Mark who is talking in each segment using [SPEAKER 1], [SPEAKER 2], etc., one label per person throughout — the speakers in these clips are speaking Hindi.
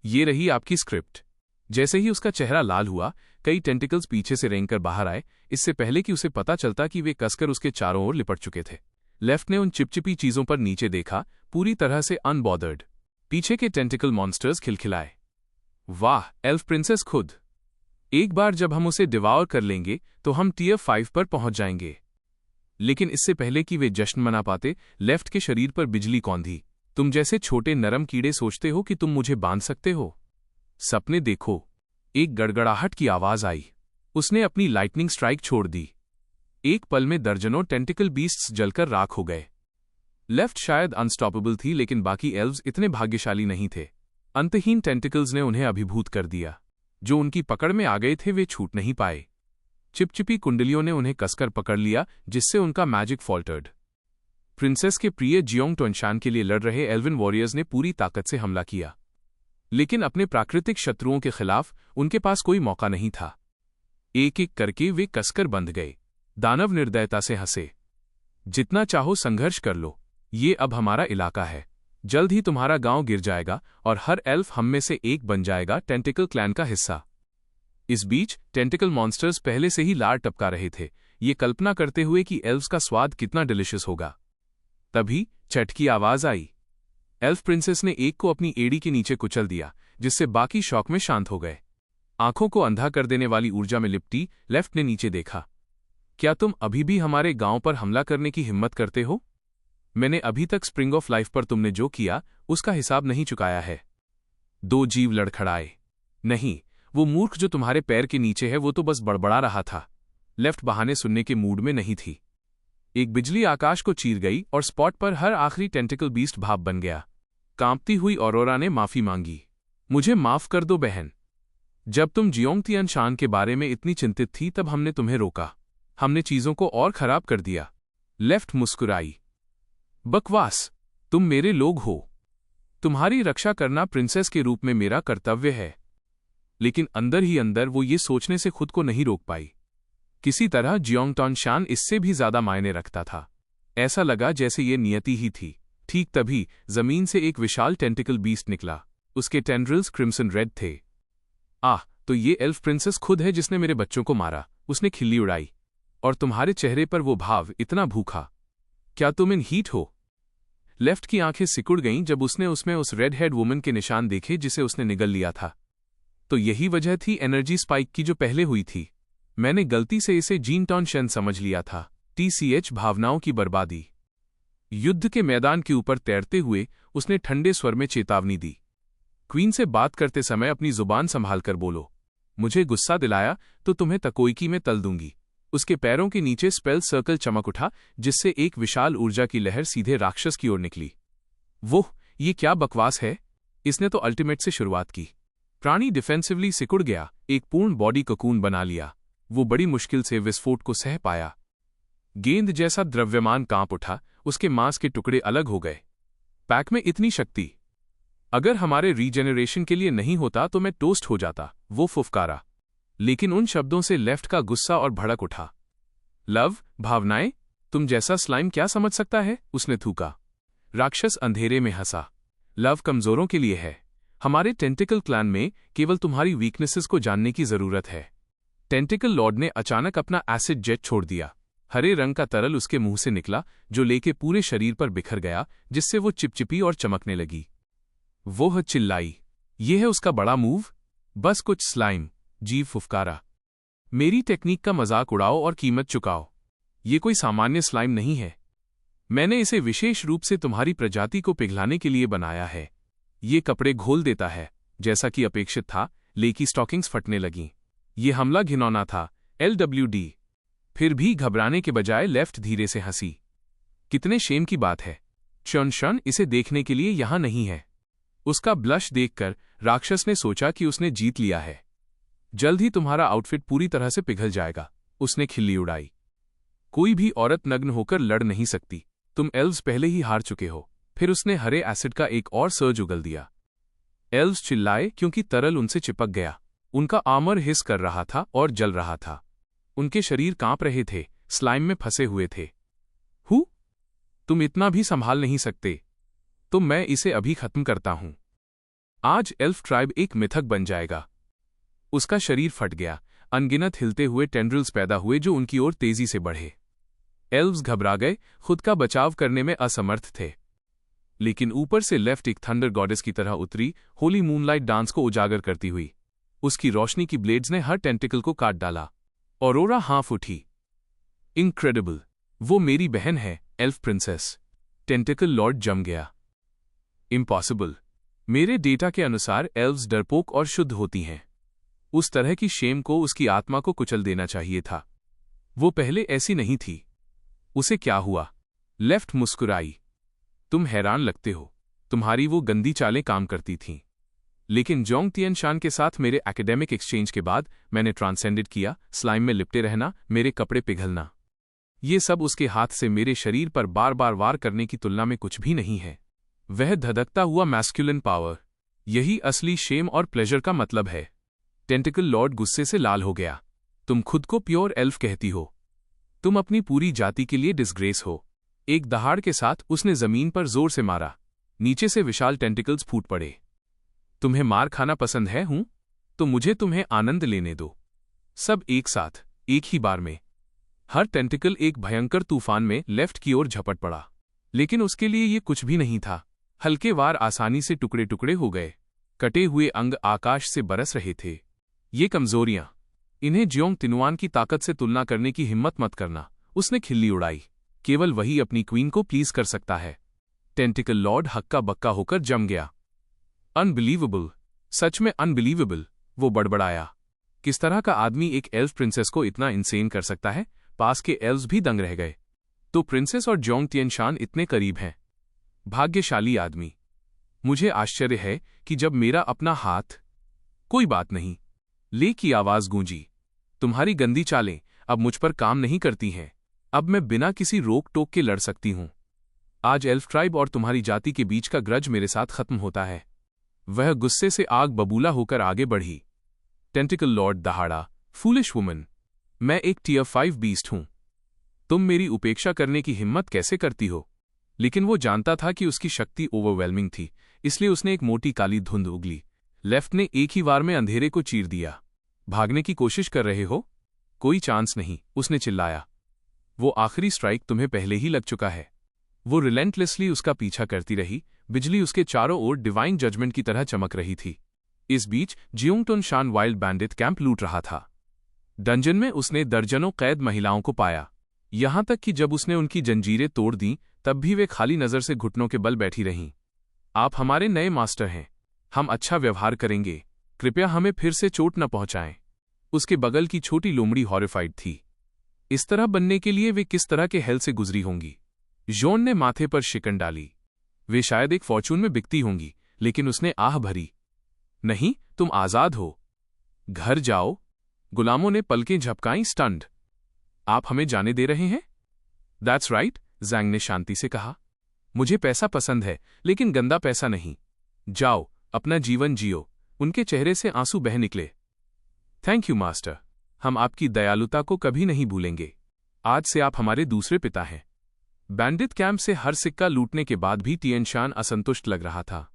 [SPEAKER 1] ये रही आपकी स्क्रिप्ट। जैसे ही उसका चेहरा लाल हुआ, कई टेंटिकल्स पीछे से रेंगकर बाहर आए, इससे पहले कि उसे पता चलता कि वे कसकर उसके चारों ओर लिपट चुके थे। लेफ्ट ने उन चिपचिपी चीजों पर नीचे देखा, पूरी तरह से अनबॉदर्ड। पीछे के टेंटिकल मॉन्स्टर्स खिलखिलाए। वाह, एल्फ प्रिंसेस खुद। एक बार जब हम उसे डिवाउर कर लेंगे तो हम टियर 5 पर पहुंच जाएंगे। लेकिन इससे पहले कि वे जश्न मना पाते, लेफ्ट के शरीर पर बिजली कौंधी। तुम जैसे छोटे नरम कीड़े सोचते हो कि तुम मुझे बांध सकते हो? सपने देखो। एक गड़गड़ाहट की आवाज आई। उसने अपनी लाइटनिंग स्ट्राइक छोड़ दी। एक पल में दर्जनों टेंटिकल बीस्ट्स जलकर राख हो गए। लेफ्ट शायद अनस्टॉपेबल थी, लेकिन बाकी एल्व्स इतने भाग्यशाली नहीं थे। अंतहीन टेंटिकल्स ने उन्हें अभिभूत कर दिया। जो उनकी पकड़ में आ गए थे वे छूट नहीं पाए। चिपचिपी कुंडलियों ने उन्हें कसकर पकड़ लिया, जिससे उनका मैजिक फॉल्टर्ड। प्रिंसेस के प्रिय जियोंग टोनशान के लिए लड़ रहे एल्विन वॉरियर्स ने पूरी ताकत से हमला किया, लेकिन अपने प्राकृतिक शत्रुओं के खिलाफ उनके पास कोई मौका नहीं था। एक एक करके वे कसकर बंध गए। दानव निर्दयता से हंसे। जितना चाहो संघर्ष कर लो, ये अब हमारा इलाका है। जल्द ही तुम्हारा गांव गिर जाएगा और हर एल्फ हम में से एक बन जाएगा टेंटिकल क्लैन का हिस्सा। इस बीच टेंटिकल मॉन्स्टर्स पहले से ही लार टपका रहे थे, ये कल्पना करते हुए कि एल्व्स का स्वाद कितना डिलिशियस होगा। तभी चट की आवाज आई। एल्फ प्रिंसेस ने एक को अपनी एड़ी के नीचे कुचल दिया, जिससे बाकी शौक में शांत हो गए। आंखों को अंधा कर देने वाली ऊर्जा में लिपटी लेफ्ट ने नीचे देखा। क्या तुम अभी भी हमारे गांव पर हमला करने की हिम्मत करते हो? मैंने अभी तक स्प्रिंग ऑफ लाइफ पर तुमने जो किया उसका हिसाब नहीं चुकाया है। दो जीव लड़खड़ाए। नहीं, वो मूर्ख जो तुम्हारे पैर के नीचे है वो तो बस बड़बड़ा रहा था। लेफ्ट बहाने सुनने के मूड में नहीं थी। एक बिजली आकाश को चीर गई और स्पॉट पर हर आखिरी टेंटिकल बीस्ट भाप बन गया। कांपती हुई ऑरोरा ने माफी मांगी। मुझे माफ कर दो बहन। जब तुम जियोंग तियानशान के बारे में इतनी चिंतित थी तब हमने तुम्हें रोका। हमने चीजों को और खराब कर दिया। लेफ्ट मुस्कुराई। बकवास, तुम मेरे लोग हो। तुम्हारी रक्षा करना प्रिंसेस के रूप में मेरा कर्तव्य है। लेकिन अंदर ही अंदर वो ये सोचने से खुद को नहीं रोक पाई। किसी तरह जियोंग टोनशान इससे भी ज्यादा मायने रखता था। ऐसा लगा जैसे ये नियति ही थी। ठीक तभी जमीन से एक विशाल टेंटिकल बीस्ट निकला। उसके टेंड्रिल्स क्रिम्सन रेड थे। आह, तो ये एल्फ प्रिंसेस खुद है जिसने मेरे बच्चों को मारा। उसने खिल्ली उड़ाई। और तुम्हारे चेहरे पर वो भाव, इतना भूखा। क्या तुम इन हीट हो? लेफ्ट की आंखें सिकुड़ गईं जब उसने उसमें उस रेड हेड वुमन के निशान देखे जिसे उसने निगल लिया था। तो यही वजह थी एनर्जी स्पाइक की जो पहले हुई थी। मैंने गलती से इसे जीन टॉनशन समझ लिया था। TCH भावनाओं की बर्बादी। युद्ध के मैदान के ऊपर तैरते हुए उसने ठंडे स्वर में चेतावनी दी। क्वीन से बात करते समय अपनी जुबान संभाल कर बोलो। मुझे गुस्सा दिलाया तो तुम्हें तकोइकी में तल दूंगी। उसके पैरों के नीचे स्पेल सर्कल चमक उठा, जिससे एक विशाल ऊर्जा की लहर सीधे राक्षस की ओर निकली। वोह, ये क्या बकवास है? इसने तो अल्टीमेट से शुरुआत की। प्राणी डिफेंसिवली सिकुड़ गया, एक पूर्ण बॉडी ककून बना लिया। वो बड़ी मुश्किल से विस्फोट को सह पाया। गेंद जैसा द्रव्यमान कांप उठा, उसके मांस के टुकड़े अलग हो गए। पैक में इतनी शक्ति! अगर हमारे रीजेनरेशन के लिए नहीं होता तो मैं टोस्ट हो जाता, वो फुफकारा। लेकिन उन शब्दों से लेफ्ट का गुस्सा और भड़क उठा। लव, भावनाएं, तुम जैसा स्लाइम क्या समझ सकता है? उसने थूका। राक्षस अंधेरे में हंसा। लव कमजोरों के लिए है। हमारे टेंटिकल क्लैन में केवल तुम्हारी वीकनेसेस को जानने की जरूरत है। टेंटिकल लॉर्ड ने अचानक अपना एसिड जेट छोड़ दिया। हरे रंग का तरल उसके मुंह से निकला, जो लेके पूरे शरीर पर बिखर गया, जिससे वो चिपचिपी और चमकने लगी। वो चिल्लाई। ये है उसका बड़ा मूव? बस कुछ स्लाइम, जीव फुफकारा। मेरी टेक्निक का मजाक उड़ाओ और कीमत चुकाओ। ये कोई सामान्य स्लाइम नहीं है। मैंने इसे विशेष रूप से तुम्हारी प्रजाति को पिघलाने के लिए बनाया है। ये कपड़े घोल देता है। जैसा कि अपेक्षित था, लेकी स्टॉकिंग्स फटने लगीं। ये हमला घिनौना था, LWD। फिर भी घबराने के बजाय लेफ्ट धीरे से हंसी। कितने शेम की बात है। चुनशन इसे देखने के लिए यहां नहीं है। उसका ब्लश देखकर राक्षस ने सोचा कि उसने जीत लिया है। जल्द ही तुम्हारा आउटफिट पूरी तरह से पिघल जाएगा। उसने खिल्ली उड़ाई। कोई भी औरत नग्न होकर लड़ नहीं सकती। तुम एल्व्स पहले ही हार चुके हो। फिर उसने हरे एसिड का एक और सर्ज उगल दिया। एल्व्स चिल्लाए क्योंकि तरल उनसे चिपक गया। उनका आर्मर हिस कर रहा था और जल रहा था। उनके शरीर कांप रहे थे, स्लाइम में फंसे हुए थे। तुम इतना भी संभाल नहीं सकते। तो मैं इसे अभी खत्म करता हूं। आज एल्फ ट्राइब एक मिथक बन जाएगा। उसका शरीर फट गया, अनगिनत हिलते हुए टेंड्रिल्स पैदा हुए जो उनकी ओर तेजी से बढ़े। एल्व्स घबरा गए, खुद का बचाव करने में असमर्थ थे। लेकिन ऊपर से लेफ्ट एक थंडर गॉडेस की तरह उतरी, होली मूनलाइट डांस को उजागर करती हुई। उसकी रोशनी की ब्लेड्स ने हर टेंटिकल को काट डाला। ऑरोरा हाँफ उठी। इनक्रेडिबल, वो मेरी बहन है, एल्फ प्रिंसेस। टेंटिकल लॉर्ड जम गया। इम्पॉसिबल, मेरे डेटा के अनुसार एल्व्स डरपोक और शुद्ध होती हैं। उस तरह की शेम को उसकी आत्मा को कुचल देना चाहिए था। वो पहले ऐसी नहीं थी। उसे क्या हुआ? लेफ्ट मुस्कुराई। तुम हैरान लगते हो, तुम्हारी वो गंदी चालें काम करती थीं। लेकिन जोंग तिएनशान के साथ मेरे एकेडमिक एक्सचेंज के बाद मैंने ट्रांसेंडेड किया, स्लाइम में लिपटे रहना, मेरे कपड़े पिघलना। ये सब उसके हाथ से मेरे शरीर पर बार बार वार करने की तुलना में कुछ भी नहीं है। वह धधकता हुआ मैस्कुलिन पावर, यही असली शेम और प्लेजर का मतलब है। टेंटिकल लॉर्ड गुस्से से लाल हो गया। तुम खुद को प्योर एल्फ कहती हो। तुम अपनी पूरी जाति के लिए डिस्ग्रेस हो। एक दहाड़ के साथ उसने जमीन पर जोर से मारा। नीचे से विशाल टेंटिकल्स फूट पड़े। तुम्हें मार खाना पसंद है हूं? तो मुझे तुम्हें आनंद लेने दो। सब एक साथ, एक ही बार में। हर टेंटिकल एक भयंकर तूफान में लेफ्ट की ओर झपट पड़ा। लेकिन उसके लिए ये कुछ भी नहीं था। हल्के वार आसानी से टुकड़े टुकड़े हो गए। कटे हुए अंग आकाश से बरस रहे थे। ये कमजोरियां, इन्हें जियोंग तिनुआन की ताकत से तुलना करने की हिम्मत मत करना। उसने खिल्ली उड़ाई। केवल वही अपनी क्वीन को प्लीज कर सकता है। टेंटिकल लॉर्ड हक्का बक्का होकर जम गया। अनबिलीवेबल, सच में अनबिलीवेबल, वो बड़बड़ाया। किस तरह का आदमी एक एल्फ प्रिंसेस को इतना इंसेन कर सकता है? पास के एल्व्स भी दंग रह गए। तो प्रिंसेस और जोंग तिएनशान इतने करीब हैं। भाग्यशाली आदमी। मुझे आश्चर्य है कि जब मेरा अपना हाथ। कोई बात नहीं, ले की आवाज गूंजी। तुम्हारी गंदी चालें अब मुझ पर काम नहीं करती हैं। अब मैं बिना किसी रोक टोक के लड़ सकती हूं। आज एल्फ ट्राइब और तुम्हारी जाति के बीच का ग्रज मेरे साथ खत्म होता है। वह गुस्से से आग बबूला होकर आगे बढ़ी। टेंटिकल लॉर्ड दहाड़ा। फूलिश वुमन, मैं एक टियर 5 बीस्ट हूं। तुम मेरी उपेक्षा करने की हिम्मत कैसे करती हो? लेकिन वो जानता था कि उसकी शक्ति ओवरवेलमिंग थी, इसलिए उसने एक मोटी काली धुंध उगली। लेफ्ट ने एक ही वार में अंधेरे को चीर दिया। भागने की कोशिश कर रहे हो? कोई चांस नहीं, उसने चिल्लाया। वो आखिरी स्ट्राइक तुम्हें पहले ही लग चुका है। वो रिलेंटलेसली उसका पीछा करती रही। बिजली उसके चारों ओर डिवाइन जजमेंट की तरह चमक रही थी। इस बीच Jeong Tianshan wild bandit camp लूट रहा था। डंजन में उसने दर्जनों कैद महिलाओं को पाया। यहां तक कि जब उसने उनकी जंजीरें तोड़ दी तब भी वे खाली नजर से घुटनों के बल बैठी रहीं। आप हमारे नए मास्टर हैं। हम अच्छा व्यवहार करेंगे। कृपया हमें फिर से चोट न पहुंचाएं। उसके बगल की छोटी लोमड़ी हॉरिफाइड थी। इस तरह बनने के लिए वे किस तरह के हेल से गुजरी होंगी। जॉन ने माथे पर शिकन डाली। वे शायद एक फॉर्चून में बिकती होंगी, लेकिन उसने आह भरी। नहीं, तुम आजाद हो। घर जाओ। गुलामों ने पलकें झपकाईं। स्टंड। आप हमें जाने दे रहे हैं? दैट्स राइट, ज़ैंग ने शांति से कहा। मुझे पैसा पसंद है, लेकिन गंदा पैसा नहीं। जाओ, अपना जीवन जियो। उनके चेहरे से आंसू बह निकले। थैंक यू मास्टर, हम आपकी दयालुता को कभी नहीं भूलेंगे। आज से आप हमारे दूसरे पिता हैं। बैंडिट कैंप से हर सिक्का लूटने के बाद भी तिएनशान असंतुष्ट लग रहा था।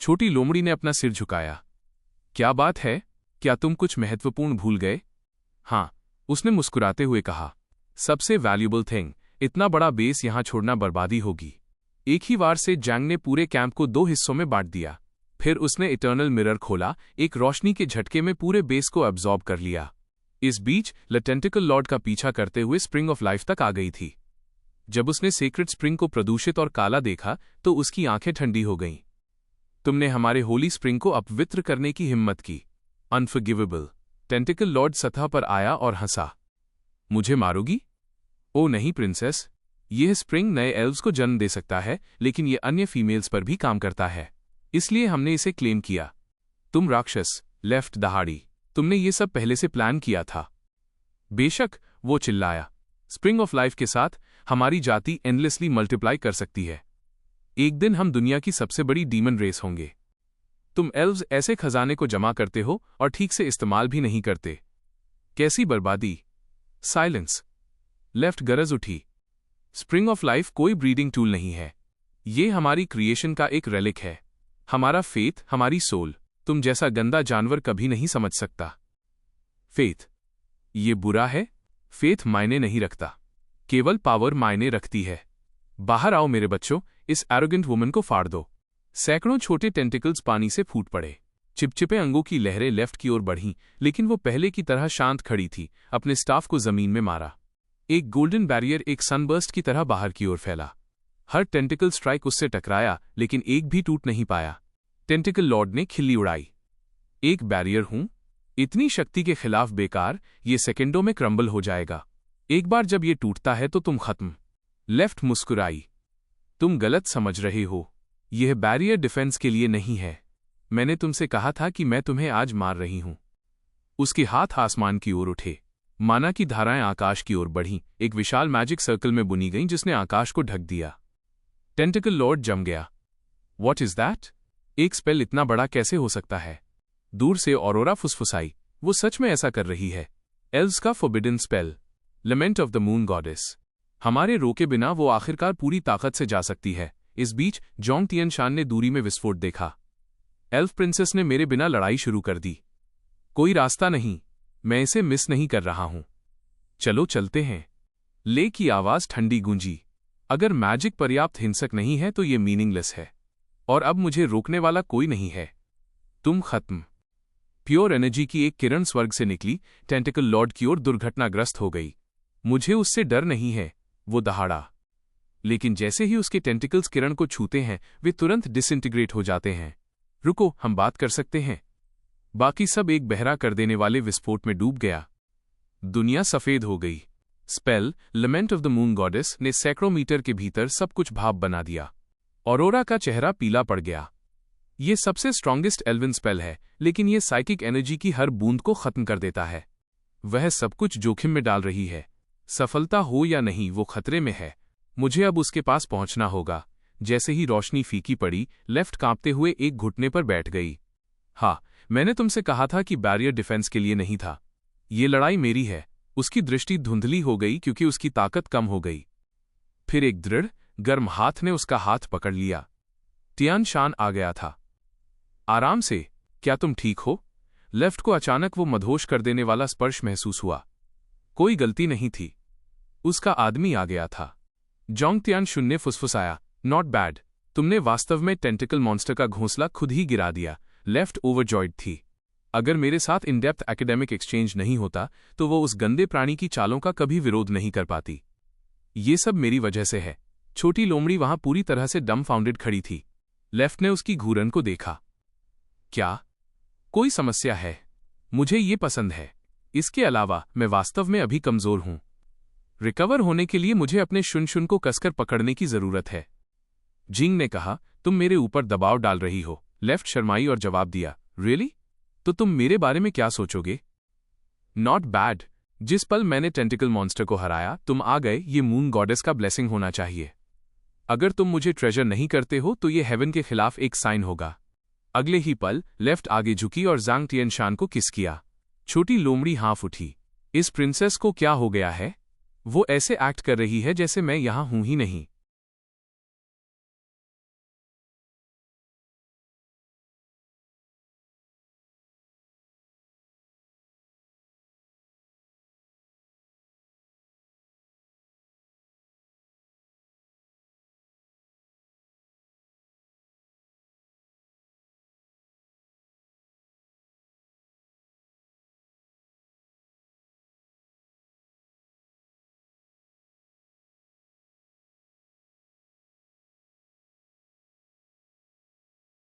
[SPEAKER 1] छोटी लोमड़ी ने अपना सिर झुकाया। क्या बात है? क्या तुम कुछ महत्वपूर्ण भूल गए? हाँ, उसने मुस्कुराते हुए कहा। सबसे वैल्यूबल थिंग, इतना बड़ा बेस यहां छोड़ना बर्बादी होगी। एक ही वार से जैंग ने पूरे कैंप को 2 हिस्सों में बांट दिया। फिर उसने इटर्नल मिरर खोला, एक रोशनी के झटके में पूरे बेस को अब्सॉर्ब कर लिया। इस बीच टेंटिकल लॉर्ड का पीछा करते हुए स्प्रिंग ऑफ लाइफ तक आ गई थी। जब उसने सेक्रेट स्प्रिंग को प्रदूषित और काला देखा तो उसकी आंखें ठंडी हो गईं। तुमने हमारे होली स्प्रिंग को अपवित्र करने की हिम्मत की। अनफॉरगिवेबल। टेंटिकल लॉर्ड सतह पर आया और हंसा। मुझे मारोगी? ओ नहीं प्रिंसेस, यह स्प्रिंग नए एल्व्स को जन्म दे सकता है, लेकिन यह अन्य फीमेल्स पर भी काम करता है, इसलिए हमने इसे क्लेम किया। तुम राक्षस, लेफ्ट दहाड़ी, तुमने ये सब पहले से प्लान किया था। बेशक, वो चिल्लाया। स्प्रिंग ऑफ लाइफ के साथ हमारी जाति एंडलेसली मल्टीप्लाई कर सकती है। एक दिन हम दुनिया की सबसे बड़ी डीमन रेस होंगे। तुम एल्व्स ऐसे खजाने को जमा करते हो और ठीक से इस्तेमाल भी नहीं करते। कैसी बर्बादी। साइलेंस। लेफ्ट गरज उठी। स्प्रिंग ऑफ लाइफ कोई ब्रीडिंग टूल नहीं है। ये हमारी क्रिएशन का एक रेलिक है। हमारा फेथ, हमारी सोल, तुम जैसा गंदा जानवर कभी नहीं समझ सकता। फेथ, ये बुरा है? फेथ मायने नहीं रखता, केवल पावर मायने रखती है। बाहर आओ मेरे बच्चों, इस एरोगेंट वुमन को फाड़ दो। सैकड़ों छोटे टेंटिकल्स पानी से फूट पड़े। चिपचिपे अंगों की लहरें लेफ्ट की ओर बढ़ीं, लेकिन वो पहले की तरह शांत खड़ी थी। अपने स्टाफ को जमीन में मारा। एक गोल्डन बैरियर एक सनबर्स्ट की तरह बाहर की ओर फैला। हर टेंटिकल स्ट्राइक उससे टकराया, लेकिन एक भी टूट नहीं पाया। टेंटिकल लॉर्ड ने खिल्ली उड़ाई। एक बैरियर हूं? इतनी शक्ति के खिलाफ बेकार, ये सेकंडों में क्रम्बल हो जाएगा। एक बार जब ये टूटता है तो तुम खत्म। लेफ्ट मुस्कुराई। तुम गलत समझ रहे हो, यह बैरियर डिफेंस के लिए नहीं है। मैंने तुमसे कहा था कि मैं तुम्हें आज मार रही हूं। उसके हाथ आसमान की ओर उठे। माना की धाराएं आकाश की ओर बढ़ीं, एक विशाल मैजिक सर्कल में बुनी गईं जिसने आकाश को ढक दिया। टेंटिकल लॉर्ड जम गया। What is that? एक स्पेल इतना बड़ा कैसे हो सकता है? दूर से ऑरोरा फुसफुसाई, वो सच में ऐसा कर रही है। एल्व्स का forbidden spell, lament of the moon goddess. हमारे रोके बिना वो आखिरकार पूरी ताकत से जा सकती है। इस बीच जोंग तियनशान ने दूरी में विस्फोट देखा। एल्फ प्रिंसेस ने मेरे बिना लड़ाई शुरू कर दी। कोई रास्ता नहीं, मैं इसे मिस नहीं कर रहा हूं। चलो चलते हैं। ले की आवाज ठंडी गूंजी। अगर मैजिक पर्याप्त हिंसक नहीं है तो ये मीनिंगलेस है, और अब मुझे रोकने वाला कोई नहीं है। तुम खत्म। प्योर एनर्जी की एक किरण स्वर्ग से निकली, टेंटिकल लॉर्ड की ओर दुर्घटनाग्रस्त हो गई। मुझे उससे डर नहीं है, वो दहाड़ा। लेकिन जैसे ही उसके टेंटिकल्स किरण को छूते हैं, वे तुरंत डिसइंटीग्रेट हो जाते हैं। रुको, हम बात कर सकते हैं। बाकी सब एक बहरा कर देने वाले विस्फोट में डूब गया। दुनिया सफेद हो गई। Spell, lament of the moon goddess ने सैकड़ों मीटर के भीतर सब कुछ भाप बना दिया। ऑरोरा का चेहरा पीला पड़ गया। ये सबसे स्ट्रॉन्गेस्ट एल्विन स्पेल है, लेकिन ये साइकिक एनर्जी की हर बूंद को खत्म कर देता है। वह सब कुछ जोखिम में डाल रही है। सफलता हो या नहीं, वो खतरे में है। मुझे अब उसके पास पहुंचना होगा। जैसे ही रोशनी फीकी पड़ी, लेफ्ट कांपते हुए एक घुटने पर बैठ गई। हाँ, मैंने तुमसे कहा था कि बैरियर डिफेंस के लिए नहीं था। ये लड़ाई मेरी है। उसकी दृष्टि धुंधली हो गई क्योंकि उसकी ताकत कम हो गई। फिर एक दृढ़, गर्म हाथ ने उसका हाथ पकड़ लिया। तियानशान आ गया था। आराम से, क्या तुम ठीक हो? लेफ्ट को अचानक वो मदहोश कर देने वाला स्पर्श महसूस हुआ। कोई गलती नहीं थी, उसका आदमी आ गया था। जोंग तियानशुन ने फुसफुसाया, नॉट बैड। तुमने वास्तव में टेंटिकल मॉन्स्टर का घोंसला खुद ही गिरा दिया। लेफ्ट ओवरजॉयड थी। अगर मेरे साथ इन डेप्थ एकेडमिक एक्सचेंज नहीं होता तो वो उस गंदे प्राणी की चालों का कभी विरोध नहीं कर पाती। ये सब मेरी वजह से है। छोटी लोमड़ी वहां पूरी तरह से डम्फाउंडेड खड़ी थी। लेफ्ट ने उसकी घूरन को देखा। क्या कोई समस्या है? मुझे ये पसंद है। इसके अलावा मैं वास्तव में अभी कमजोर हूं। रिकवर होने के लिए मुझे अपने शुन को कसकर पकड़ने की जरूरत है। जिंग ने कहा, तुम मेरे ऊपर दबाव डाल रही हो। लेफ्ट शर्माई और जवाब दिया, रियली? तो तुम मेरे बारे में क्या सोचोगे? Not bad. जिस पल मैंने टेंटिकल मॉन्स्टर को हराया, तुम आ गए। ये मून गॉडेस का ब्लेसिंग होना चाहिए। अगर तुम मुझे ट्रेजर नहीं करते हो तो ये हेवन के खिलाफ एक साइन होगा। अगले ही पल लेफ्ट आगे झुकी और जांग तियनशान को किस किया। छोटी लोमड़ी हाँफ उठी। इस प्रिंसेस को क्या हो गया है? वो ऐसे एक्ट कर रही है जैसे मैं यहां हूं ही नहीं।